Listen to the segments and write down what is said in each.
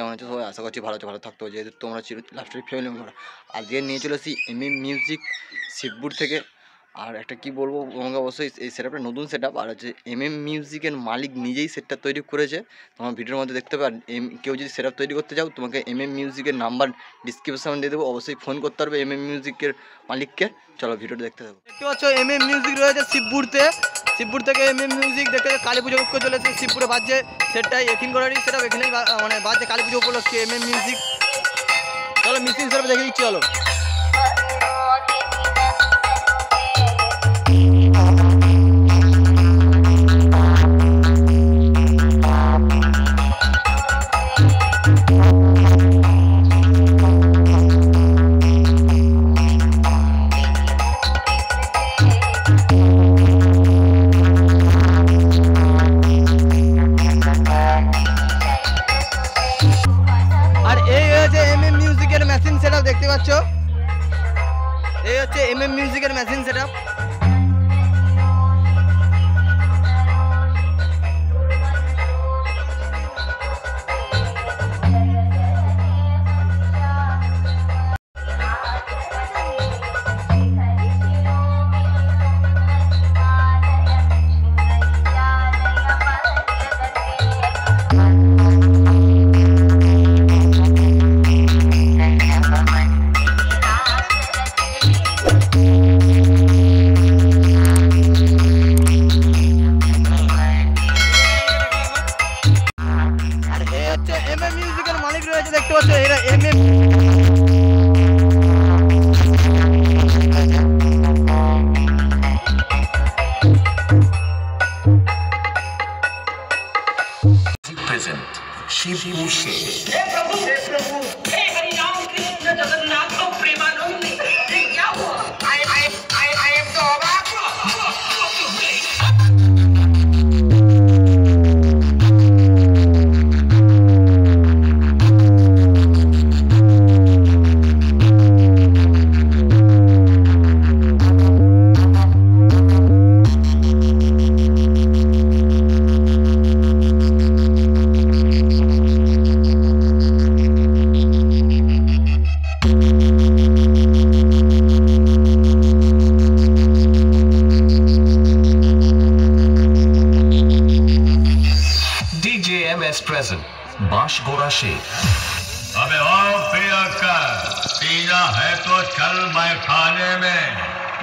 কেমন আছো সবাই? আশা করছি ভালো আছো, ভালো থাকতো, যেহেতু তোমরা ছিল লাস্টের ফ্যামিলি মেম্বার। আজকে নিয়ে চলে এসেছি মিউজিক শিবপুর থেকে। আর একটা কি বলবো তোমাকে, অবশ্যই এই সেটআপটা নতুন সেটআপ, আর হচ্ছে মিউজিকের মালিক নিজেই সেটটা তৈরি করেছে। তোমার ভিডিওর মধ্যে দেখতে পার। কেউ যদি সেটআপ তৈরি করতে চাও, তোমাকে মিউজিকের নাম্বার ডিসক্রিপশনে দিয়ে দেবো, অবশ্যই ফোন করতে পারবে মিউজিকের মালিককে। চলো ভিডিওটা দেখতে থাকো। দেখতে পাচ্ছ মিউজিক রয়েছে শিবপুরতে। শিবপুর থেকে মিউজিক দেখতে কালী পুজো করে চলে এসেছে শিবপুরে বাজছে সেটটাই এখানকারই সেটআপ, এখানেই মানে বাজছে কালী পুজো উপলক্ষে মিউজিক। চলো মিউজিক সেটআপ দেখে দিচ্ছি। চলো মেশিন সেটআপ দেখতে পাচ্ছ, এই হচ্ছে মিউজিকের মেশিন সেটআপ। মিউজিকের মালিক রয়েছে দেখতে পাচ্ছ, এরা present शिवपुर से। हे प्रभु हे हरि राम कृष्ण जगन्नाथ प्रेमानंद, ये क्या हुआ? I am तो अवाक। DJMS present बांशगोड़ा से। अबे ओ पियक्कर, पीना है तो चल मैं खाने में,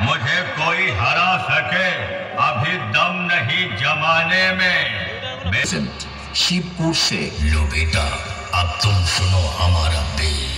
मुझे कोई हरा सके अभी दम नहीं जमाने में। present शिवपुर से। लो बेटा अब तुम सुनो हमारा बेस।